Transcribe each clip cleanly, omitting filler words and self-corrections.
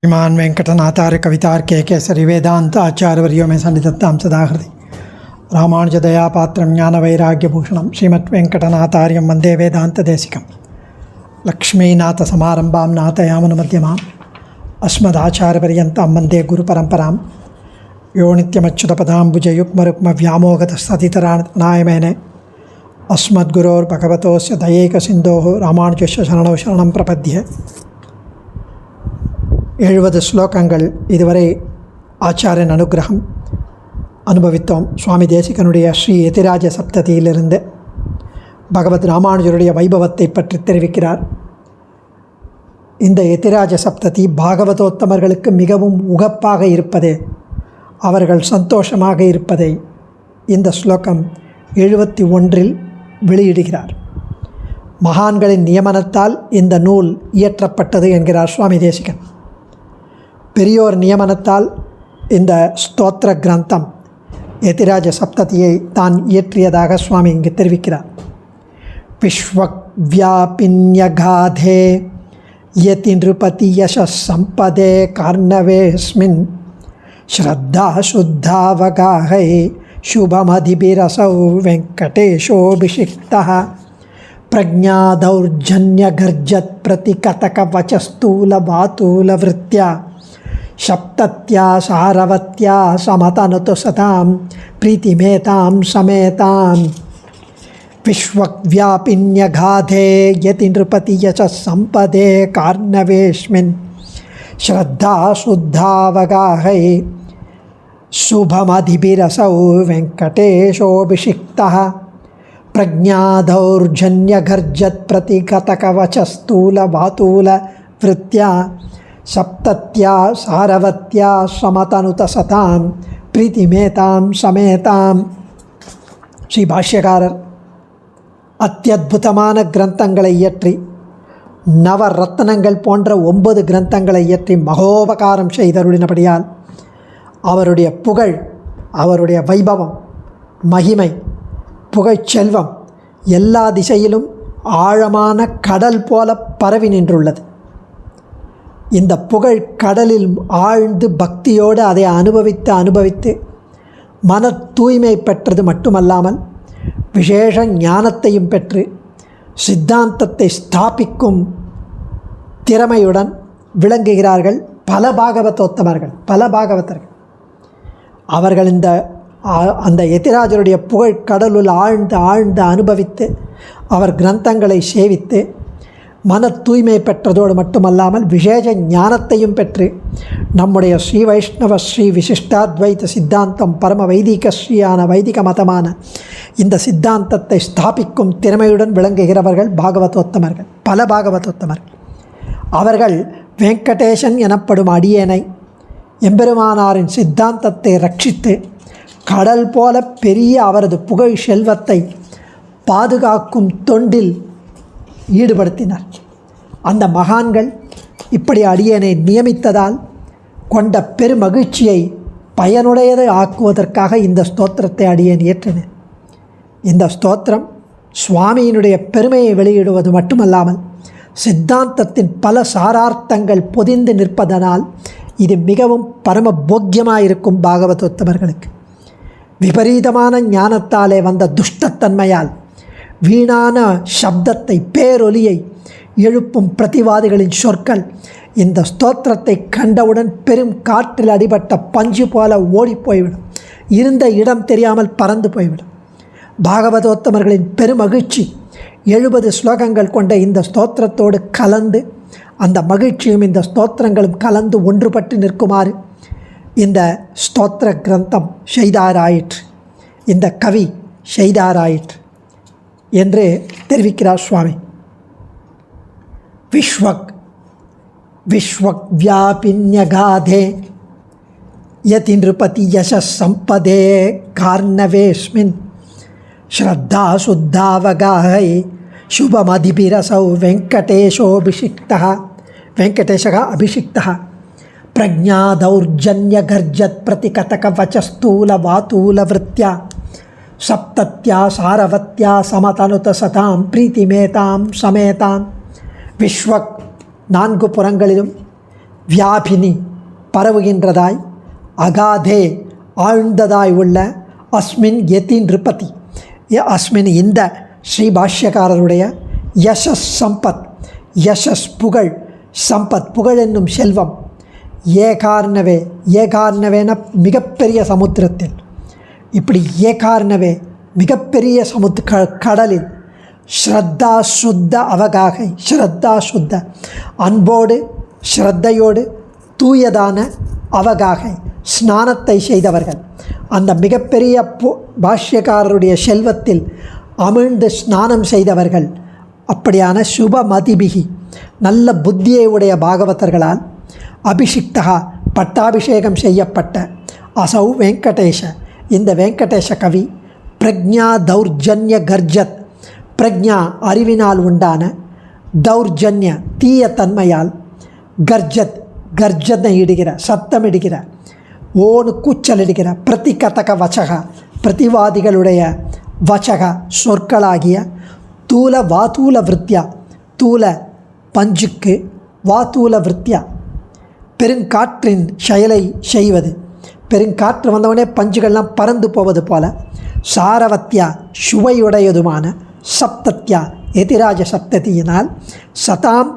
श्रीमान वेंकटनाथार्य कवितार्के केसरी वेदांत आचार्यवर्यो में सन्निधत्तां सदाहृदि रामानुजदया पात्रं ज्ञानवैराग्यभूषणं श्रीमद्वेंकटनाथार्यं वन्दे वेदान्तदेशिकं लक्ष्मीनाथसमारम्भां नाथयामुनमध्यमाम् अस्मदाचार्यपर्यन्तां वन्दे गुरुपरम्परां यो नित्यमच्युतपदाम्बुजयुग्मरुक्मव्यामोहतस्तदितराणाय अस्मद्गुरोर्भगवतोस्य दयैकसिन्धोः रामानुजस्य शरणौ शरणं प्रपद्ये 70 ஸ்லோகங்கள் இதுவரை ஆச்சாரியன் அனுகிரகம் அனுபவித்தோம். சுவாமி தேசிகனுடைய ஸ்ரீ யதிராஜ சப்ததியிலிருந்து பகவத் ராமானுஜருடைய வைபவத்தை பற்றி தெரிவிக்கிறார். இந்த யதிராஜ சப்ததி பாகவதோத்தமர்களுக்கு மிகவும் உகப்பாக இருப்பதே, அவர்கள் சந்தோஷமாக இருப்பதை இந்த ஸ்லோகம் 71 வெளியிடுகிறார். மகான்களின் நியமனத்தால் இந்த நூல் இயற்றப்பட்டது என்கிறார் சுவாமி தேசிகன். பெரியோர் நியமனத்தால் இந்த ஸ்தோத்திர கிரந்தம் யதிராஜ சப்ததியை தான் இயற்றியதாக சுவாமி இங்கு தெரிவிக்கிறார். விஸ்வவ்யாபின்யகாதே யதி நிருபதி யசஸ் சம்பதே கார்ணவேஸ்மின் ஸ்ரத்தா சுத்தாவகாஹை சுபமதிபிரசௌ வெங்கடேஷோபிஷிக்தः பிரஜ்ஞாதௌர்ஜன்யகர்ஜத் பிரதிகதகவச்சஸ்தூலபாதூலவృత్యా சப்தத்யா சாரவத்யா சமதனுது சதாம் பிரீத்திமேதாம் சமேதாம் விஸ்வவ்யாபின்யகாதே யதி நிருபதி யசஸ் சம்பதே கார்ணவேஸ்மின் ஸ்ரத்தா சுத்தாவகாஹை சுபமதிபிரசௌ வெங்கடேஷோபிஷிக்தः பிரஜ்ஞாதௌர்ஜன்யகர்ஜத் பிரதிகதகவச்சஸ்தூலபாதூலவృత్యா சப்தத்யா சாரவத்யா சமதனுத சதாம் பிரீத்திமேதாம் சமேதாம். ஸ்ரீ பாஷ்யகாரர் அத்தியுதமான கிரந்தங்களை இயற்றி நவரத்னங்கள் போன்ற 9 கிரந்தங்களை இயற்றி மகோபகாரம் செய்தருளினபடியால் அவருடைய புகழ், அவருடைய வைபவம், மகிமை, புகழ்ச்செல்வம் எல்லா திசையிலும் ஆழமான கடல் போல பரவி நின்றுள்ளது. இந்த புகழ் கடலில் ஆழ்ந்து பக்தியோடு அதை அனுபவித்து மன தூய்மை பெற்றது மட்டுமல்லாமல் விசேஷ ஞானத்தையும் பெற்று சித்தாந்தத்தை ஸ்தாபிக்கும் திறமையுடன் விளங்குகிறார்கள் பல பாகவதர்கள். அவர்கள் அந்த யதிராஜருடைய புகழ் கடலுள் ஆழ்ந்து அனுபவித்து அவர் கிரந்தங்களை சேவித்து மன தூய்மை பெற்றதோடு மட்டுமல்லாமல் விசேஷ ஞானத்தையும் பெற்று நம்முடைய ஸ்ரீ வைஷ்ணவ ஸ்ரீ விசிஷ்டாத்வைத சித்தாந்தம் பரம வைதிக ஸ்ரீயான வைதிக மதமான இந்த சித்தாந்தத்தை ஸ்தாபிக்கும் திறமையுடன் விளங்குகிறவர்கள் பாகவதோத்தமர்கள், பல பாகவதோத்தமர்கள். அவர்கள் வெங்கடேசன் எனப்படும் அடியேனை எம்பெருமானாரின் சித்தாந்தத்தை ரட்சித்து கடல் போல பெரிய அவரது புகழ் செல்வத்தை பாதுகாக்கும் தொண்டில் ஈடுபடுத்தினார். அந்த மகான்கள் இப்படி அடியேனை நியமித்ததால் கொண்ட பெருமகிழ்ச்சியை பயனுடையதை ஆக்குவதற்காக இந்த ஸ்தோத்திரத்தை அடியேன் இயற்றினேன். இந்த ஸ்தோத்திரம் சுவாமியினுடைய பெருமையை வெளியிடுவது மட்டுமல்லாமல் சித்தாந்தத்தின் பல சாரார்த்தங்கள் பொதிந்து நிற்பதனால் இது மிகவும் பரம போக்கியமாயிருக்கும் பாகவதோத்தமர்களுக்கு. விபரீதமான ஞானத்தாலே வந்த துஷ்டத்தன்மையால் வீணான சப்தத்தை, பேரொலியை எழுப்பும் பிரதிவாதிகளின் சொற்கள் இந்த ஸ்தோத்திரத்தை கண்டவுடன் பெரும் காற்றில் அடிபட்ட பஞ்சு போல ஓடி போய்விடும், இருந்த இடம் தெரியாமல் பறந்து போய்விடும். பாகவதோத்தமர்களின் பெருமகிழ்ச்சி 70 ஸ்லோகங்கள் கொண்ட இந்த ஸ்தோத்திரத்தோடு கலந்து, அந்த மகிழ்ச்சியும் இந்த ஸ்தோத்திரங்களும் கலந்து ஒன்றுபட்டு நிற்குமாறு இந்த ஸ்தோத்திர கிரந்தம் செய்தாராயிற்று, இந்த கவி செய்தாராயிற்று என்று தெரிவிக்கிறார் சுவாமி. விஸ்வவ்யாபின்யகாதே யதி நிருபதி யசஸ் சம்பதே கார்ணவேஸ்மின் ஸ்ரத்தா சுத்தாவகாஹை சுபமதிபிரசௌ வெங்கடேஷः அபிஷிக்தः பிரஜ்ஞாதௌர்ஜன்யகர்ஜத் பிரதிகதகவச்சஸ்தூலபாதூலவృత్యா சப்தத்யா சாரவத்யா சமதனுத சதாம் பிரீத்திமேதாம் சமேதாம். 4 புறங்களிலும் வியாபினி பரவுகின்றதாய், அகாதே ஆழ்ந்ததாய் உள்ள, அஸ்மின் யதி நிருபதி அஸ்மின் இந்த ஸ்ரீபாஷ்யக்காரருடைய யசஸ் சம்பத், யசஸ் புகழ், சம்பத் புகழ் என்னும் செல்வம், ஏகார்ணவே ஏகார்ணவேன மிகப்பெரிய சமுத்திரத்தில், இப்படி ஏகார்ணவே மிகப்பெரிய கடலில், ஸ்ரத்தா சுத்த அவகாகை, ஸ்ரத்தா சுத்த அன்போடு ஸ்ரத்தையோடு தூயதான அவகாகை ஸ்நானத்தை செய்தவர்கள், அந்த மிகப்பெரிய பாஷ்யக்காரருடைய செல்வத்தில் அமிழ்ந்து ஸ்நானம் செய்தவர்கள், அப்படியான சுபமதிபிகி நல்ல புத்தியை உடைய பாகவதர்களால் அபிஷிக்தகா பட்டாபிஷேகம் செய்யப்பட்ட அசௌ வெங்கடேஷ இந்த வெங்கடேஷ கவி பிரக்ஞா தௌர்ஜன்ய கர்ஜத், பிரக்ஞா அறிவினால் உண்டான, தௌர்ஜன்ய தீய தன்மையால், கர்ஜத் கர்ஜனை இடுகிற சத்தமிடுகிற, ஓனு கூச்சலிடுகிற, பிரதிகதக வச்சகா பிரதிவாதிகளுடைய வச்சகா சொற்களாகிய, தூல வாதூல விருத்தியா தூல பஞ்சுக்கு, வாதூல விருத்தியா பெருங்காற்றின் செயலை செய்வது, பெருங்காற்று வந்தவனே பஞ்சுகள்லாம் பறந்து போவது போல, சாரவத்தியா சுவையுடையதுமான, சப்தத்யா எதிராஜ சப்தத்தியினால், சதாம்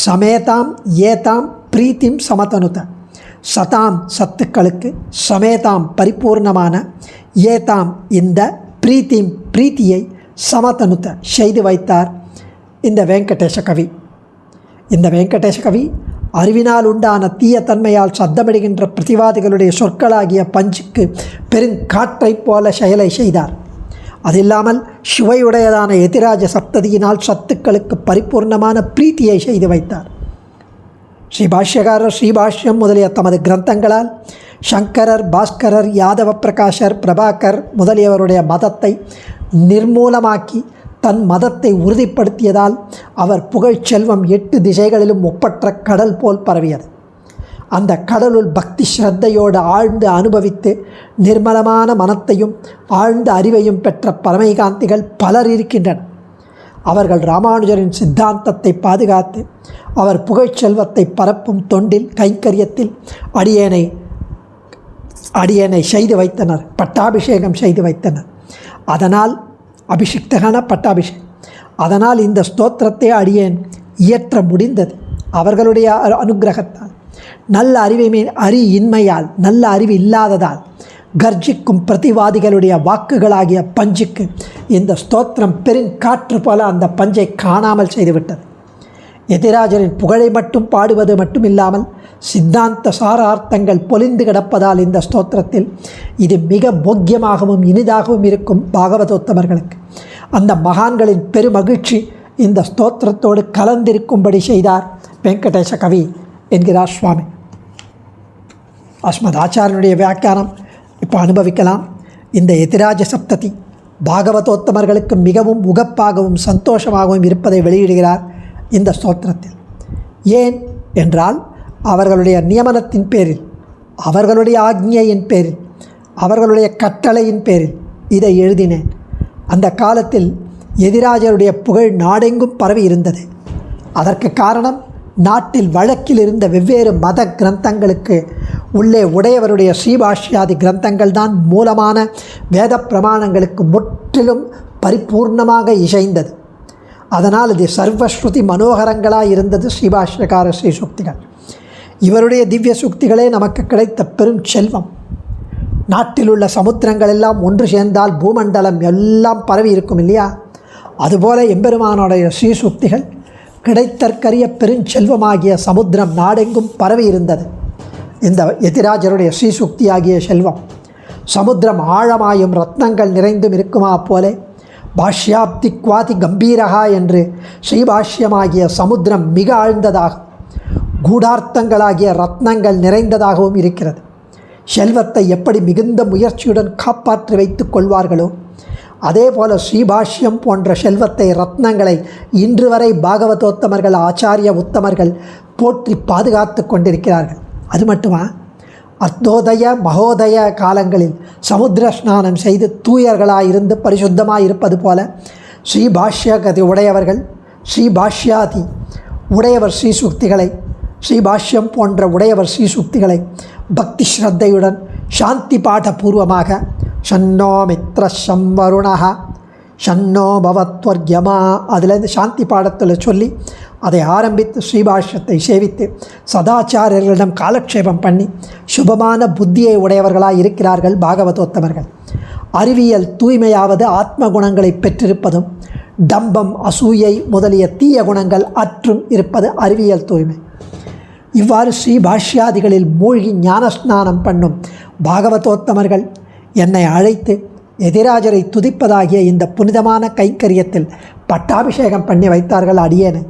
சமேதாம் ஏதாம் பிரீத்திம் சமதனுத, சதாம் சத்துக்களுக்கு, சமேதாம் பரிபூர்ணமான, ஏதாம் இந்த பிரீத்தியை சமதனுத செய்து வைத்தார் இந்த வெங்கடேஷ கவி. இந்த வெங்கடேஷ கவி அறிவினால் உண்டான தீய தன்மையால் சத்தமிடுகின்ற பிரதிவாதிகளுடைய சொற்களாகிய பஞ்சுக்கு பெருங்காற்றைப் போல செயலை செய்தார். அது இல்லாமல் சுவையுடையதான எதிராஜ சப்ததியினால் சத்துக்களுக்கு பரிபூர்ணமான பிரீத்தியை செய்து வைத்தார். ஸ்ரீபாஷ்யக்காரர் ஸ்ரீபாஷ்யம் முதலிய தமது கிரந்தங்களால் சங்கரர், பாஸ்கரர், யாதவ பிரகாஷர், பிரபாகர் முதலியவருடைய மதத்தை நிர்மூலமாக்கி தன் மதத்தை உறுதிப்படுத்தியதால் அவர் புகழ்ச்செல்வம் 8 திசைகளிலும் ஒப்பற்ற கடல் போல் பரவியது. அந்த கடலுள் பக்தி ஸ்ரத்தையோடு ஆழ்ந்து அனுபவித்து நிர்மலமான மனத்தையும் ஆழ்ந்த அறிவையும் பெற்ற பரமைகாந்திகள் பலர் இருக்கின்றனர். அவர்கள் ராமானுஜரின் சித்தாந்தத்தை பாதுகாத்து அவர் புகழ்ச்செல்வத்தை பரப்பும் தொண்டில் கைங்கரியத்தில் அடியேனை செய்து வைத்தனர், பட்டாபிஷேகம் செய்து வைத்தனர். அதனால் அபிஷிக்தகான பட்டாபிஷேகம், அதனால் இந்த ஸ்தோத்திரத்தை அடியேன் இயற்ற முடிந்தது. அவர்களுடைய அனுகிரகத்தால், நல்ல இன்மையால், நல்ல அறிவு இல்லாததால் கர்ஜிக்கும் பிரதிவாதிகளுடைய வாக்குகளாகிய பஞ்சுக்கு இந்த ஸ்தோத்திரம் பெருங்காற்று போல அந்த பஞ்சை காணாமல் செய்துவிட்டது. எதிராஜரின் புகழை மட்டும் பாடுவது மட்டுமில்லாமல் சித்தாந்த சாரார்த்தங்கள் பொலிந்து கிடப்பதால் இந்த ஸ்தோத்திரத்தில் இது மிக போக்கியமாகவும் இனிதாகவும் இருக்கும் பாகவதோத்தமர்களுக்கு அந்த மகான்களின் பெருமகிழ்ச்சி இந்த ஸ்தோத்திரத்தோடு கலந்திருக்கும்படி செய்தார் வெங்கடேஷ கவி என்கிறார் சுவாமி. அஸ்மத் ஆச்சாரியனுடைய வியாக்கியானம் இப்போ அனுபவிக்கலாம். இந்த எதிராஜ சப்ததி பாகவதோத்தமர்களுக்கு மிகவும் உகப்பாகவும் சந்தோஷமாகவும் இருப்பதை வெளியிடுகிறார் இந்த ஸ்தோத்திரத்தில். ஏன் என்றால் அவர்களுடைய நியமனத்தின் பேரில், அவர்களுடைய ஆக்ஞையின் பேரில், அவர்களுடைய கட்டளையின் பேரில் இதை எழுதினேன். அந்த காலத்தில் எதிராஜருடைய புகழ் நாடெங்கும் பரவி இருந்தது. அதற்கு காரணம் நாட்டில் வழக்கில் இருந்த வெவ்வேறு மத கிரந்தங்களுக்கு உள்ளே உடையவருடைய ஸ்ரீபாஷ்யாதி கிரந்தங்கள் தான் மூலமான வேத பிரமாணங்களுக்கு முற்றிலும் பரிபூர்ணமாக இசைந்தது. அதனால் இது சர்வஸ்ருதி மனோகரங்களாக இருந்தது ஸ்ரீபாஷ்யக்கார ஸ்ரீ சுக்திகள். இவருடைய திவ்ய சுக்திகளே நமக்கு கிடைத்த பெரும் செல்வம். நாட்டில் உள்ள சமுத்திரங்கள் எல்லாம் ஒன்று சேர்ந்தால் பூமண்டலம் எல்லாம் பரவி இருக்கும் இல்லையா? அதுபோல எம்பெருமானுடைய ஸ்ரீசுக்திகள் கிடைத்தற்கரிய பெருஞ்செல்வமாகிய சமுத்திரம் நாடெங்கும் பரவி இருந்தது. இந்த எதிராஜருடைய ஸ்ரீசுக்தியாகிய செல்வம் சமுத்திரம் ஆழமாயும் ரத்னங்கள் நிறைந்தும் இருக்குமா போலே பாஷ்யாப்தி குவாதி கம்பீரகா என்று ஸ்ரீபாஷ்யமாகிய சமுத்திரம் மிக ஆழ்ந்ததாகும், கூடார்த்தங்களாகிய ரத்னங்கள் நிறைந்ததாகவும் இருக்கிறது. செல்வத்தை எப்படி மிகுந்த முயற்சியுடன் காப்பாற்றி வைத்துக் கொள்வார்களோ அதேபோல ஸ்ரீபாஷ்யம் போன்ற செல்வத்தை, ரத்னங்களை இன்று வரை பாகவதோத்தமர்கள், ஆச்சாரிய உத்தமர்கள் போற்றி பாதுகாத்து கொண்டிருக்கிறார்கள். அது மட்டுமா, அர்த்தோதய மகோதய காலங்களில் சமுத்திர ஸ்நானம் செய்து தூயர்களாயிருந்து பரிசுத்தமாக இருப்பது போல ஸ்ரீபாஷ்யகதி உடையவர்கள், ஸ்ரீபாஷ்யாதி உடையவர் ஸ்ரீசுக்திகளை ஸ்ரீபாஷ்யம் போன்ற உடையவர் ஸ்ரீசுக்திகளை பக்தி ஸ்ரத்தையுடன் சாந்தி பாடபூர்வமாக ஷன்னோ மித்ர சம்வருணா ஷன்னோ பவத்வர்யமா அதிலேருந்து சாந்தி பாடத்தில் சொல்லி அதை ஆரம்பித்து ஸ்ரீபாஷ்யத்தை சேவித்து சதாச்சாரியர்களிடம் காலக்ஷேபம் பண்ணி சுபமான புத்தியை உடையவர்களாக இருக்கிறார்கள் பாகவதோத்தமர்கள். அறிவியல் தூய்மையாவது ஆத்ம குணங்களை பெற்றிருப்பதும் டம்பம் அசூயை முதலிய தீய குணங்கள் அற்றும் இருப்பது அறிவியல் தூய்மை. இவ்வாறு ஸ்ரீபாஷ்யாதிகளில் மூழ்கி ஞானஸ்நானம் பண்ணும் பாகவதோத்தமர்கள் என்னை அழைத்து எதிராஜரை துதிப்பதாகிய இந்த புனிதமான கைங்கரியத்தில் பட்டாபிஷேகம் பண்ணி வைத்தார்கள் அடியேனை.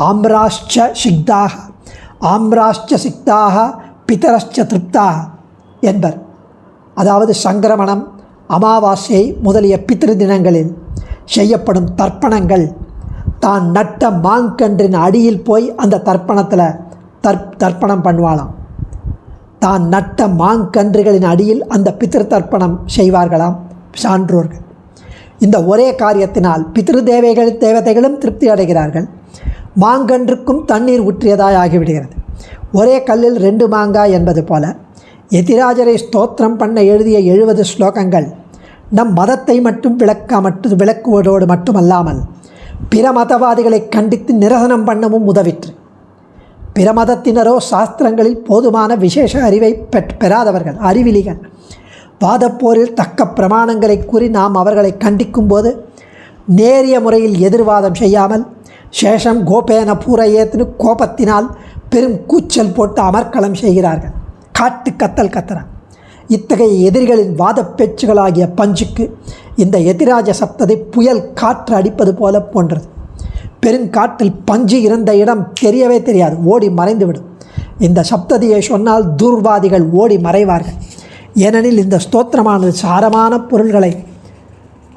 ஆம்ராஷ்ச சிக்தாக ஆம்ராஷ்ச சிக்தாக பிதரஷ்ச திருப்தாக என்பர். அதாவது சங்கிரமணம், அமாவாசை முதலிய பித்ரு தினங்களில் செய்யப்படும் தர்ப்பணங்கள் தான் நட்ட மாங்கன்றின் அடியில் போய் அந்த தர்ப்பணத்தில் தர்ப்பணம் பண்ணுவாளாம். தான் நட்ட மாங்கன்றுகளின் அடியில் அந்த பித்ரு தர்ப்பணம் செய்வார்களாம் சான்றோர்கள். இந்த ஒரே காரியத்தினால் பித்ரு தேவதைகளும் திருப்தி அடைகிறார்கள், மாங்கன்றுக்கும் தண்ணீர் ஊற்றியதாய் ஆகிவிடுகிறது. ஒரே கல்லில் 2 மாங்காய் என்பது போல எதிராஜரை ஸ்தோத்திரம் பண்ண எழுதிய 70 ஸ்லோகங்கள் நம் மதத்தை மட்டும் விளக்குவதோடு மட்டுமல்லாமல் பிற மதவாதிகளை கண்டித்து நிரசனம் பண்ணவும் உதவிற்று. பிற மதத்தினரோ சாஸ்திரங்களில் போதுமான விசேஷ அறிவை பெறாதவர்கள், அறிவிலிகள். வாதப்போரில் தக்க பிரமாணங்களை கூறி நாம் அவர்களை கண்டிக்கும் போது நேரிய முறையில் எதிர்வாதம் செய்யாமல் சேஷம் கோபேன பூரையேத்துன்னு கோபத்தினால் பெரும் கூச்சல் போட்டு அமர்க்களம் செய்கிறார்கள், காட்டு கத்தல் கத்துறான். இத்தகைய எதிரிகளின் வாத பேச்சுகளாகிய பஞ்சுக்கு இந்த எதிராஜ சப்தத்தை புயல் காற்று அடிப்பது போல போன்றது. பெருங்காற்றில் பஞ்சு இருந்த இடம் தெரியவே தெரியாது, ஓடி மறைந்துவிடும். இந்த சப்ததியை சொன்னால் துர்வாதிகள் ஓடி மறைவார்கள். ஏனெனில் இந்த ஸ்தோத்திரமானது சாரமான பொருள்களை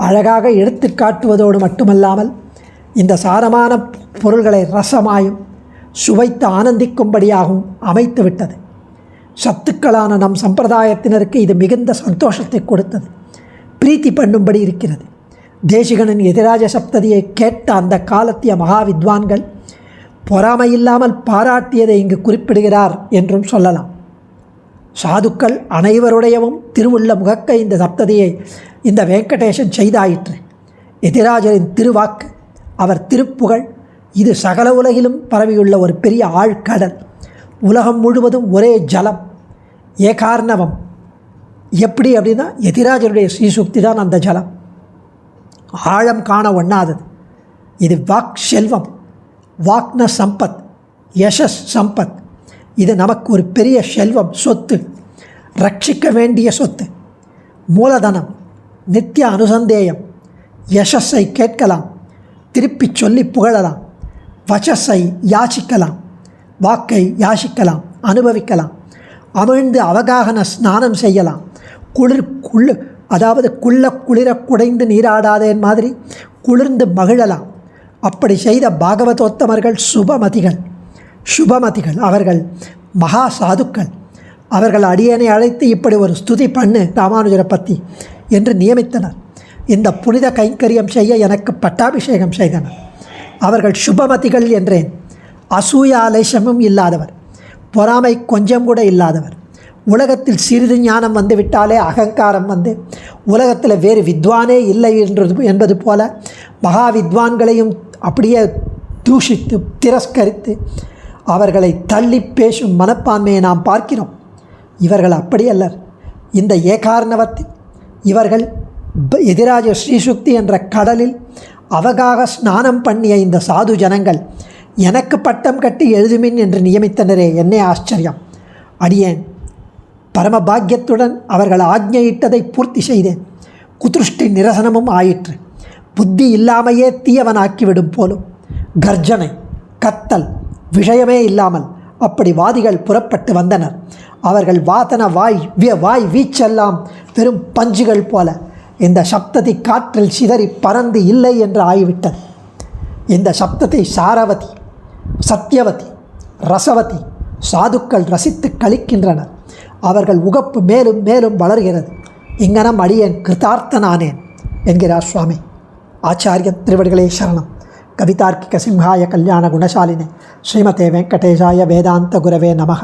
அழகாக எடுத்து காட்டுவதோடு மட்டுமல்லாமல் இந்த சாரமான பொருள்களை ரசமாயும் சுவைத்து ஆனந்திக்கும்படியாகவும் அமைத்து விட்டது. சத்துக்களான நம் சம்பிரதாயத்தினருக்கு இது மிகுந்த சந்தோஷத்தை கொடுத்தது, பிரீத்தி பண்ணும்படி இருக்கிறது. தேசிகனின் எதிராஜ சப்ததியை கேட்ட அந்த காலத்திய மகா வித்வான்கள் பொறாமையில்லாமல் பாராட்டியதை இங்கு குறிப்பிடுகிறார் என்றும் சொல்லலாம். சாதுக்கள் அனைவருடையவும் திருவுள்ள முகக்க இந்த சப்ததியை இந்த வெங்கடேசன் செய்தாயிற்று. எதிராஜரின் திருவாக்கு, அவர் திருப்புகழ், இது சகல உலகிலும் பரவியுள்ள ஒரு பெரிய ஆழ்கடல். உலகம் முழுவதும் ஒரே ஜலம், ஏகார்ணவம். எப்படி அப்படின்னா எதிராஜருடைய ஸ்ரீசுக்தி தான் அந்த ஜலம், ஆழம் காண ஒண்ணாதது. இது வாக் செல்வம், வாக்ன சம்பத், யசஸ் சம்பத். இது நமக்கு ஒரு பெரிய செல்வம், சொத்து, ரட்சிக்க வேண்டிய சொத்து, மூலதனம், நித்திய அனுசந்தேயம். யசஸை கேட்கலாம், திருப்பி சொல்லி புகழலாம். வசஸை யாசிக்கலாம், வாக்கை யாசிக்கலாம், அனுபவிக்கலாம். அமிழ்ந்து அவகாகன ஸ்நானம் செய்யலாம். அதாவது குளிர குடைந்து நீராடாதேன் மாதிரி குளிர்ந்து மகிழலாம். அப்படி செய்த பாகவதோத்தமர்கள் சுபமதிகள். அவர்கள் மகா சாதுக்கள். அவர்கள் அடியனை அழைத்து இப்படி ஒரு ஸ்துதி பண்ணு ராமானுஜரை பற்றி என்று நியமித்தனர். இந்த புனித கைங்கரியம் செய்ய எனக்கு பட்டாபிஷேகம் செய்தனர். அவர்கள் சுபமதிகள் என்றேன். அசூயாலேசமும் இல்லாதவர், பொறாமை கொஞ்சம் கூட இல்லாதவர். உலகத்தில் சிறிது ஞானம் வந்துவிட்டாலே அகங்காரம் வந்து உலகத்தில் வேறு வித்வானே இல்லை என்பது போல மகா வித்வான்களையும் அப்படியே தூஷித்து திரஸ்கரித்து அவர்களை தள்ளி பேசும் மனப்பான்மையை நாம் பார்க்கிறோம். இவர்கள் அப்படியல்லர். இந்த ஏகார்ணவத்தில் இவர்கள் எதிராஜ ஸ்ரீசுக்தி என்ற கடலில் அவகாக ஸ்நானம் பண்ணிய இந்த சாது ஜனங்கள் எனக்கு பட்டம் கட்டி எழுதுமின் என்று நியமித்தனரே, என்னே ஆச்சரியம். அடியேன் பரமபாக்கியத்துடன் அவர்கள் ஆக்ஞையிட்டதை பூர்த்தி செய்தேன். குதிருஷ்டி நிரசனமும் ஆயிற்று. புத்தி இல்லாமையே தீயவனாக்கிவிடும் போலும். கர்ஜனை, கத்தல், விஷயமே இல்லாமல் அப்படி வாதிகள் புறப்பட்டு வந்தனர். அவர்கள் வாதன வாய் வீச்செல்லாம் வெறும் பஞ்சுகள் போல இந்த சப்தத்தை காற்றில் சிதறி பறந்து இல்லை என்று ஆகிவிட்டது. இந்த சப்தத்தை சாரவதி, சத்தியவதி, ரசவதி சாதுக்கள் ரசித்து கழிக்கின்றனர். அவர்கள் உகப்பு மேலும் மேலும் வளர்கிறது. இங்கனம் அடியேன் கிருதார்த்தனானேன் என்கிறார் சுவாமி. ஆச்சாரியன் திருவடிகளே சரணம். கவிதார்க்கிக சிம்ஹாய கல்யாண குணசாலினே ஸ்ரீமதே வெங்கடேஷாய வேதாந்த குரவே நமः.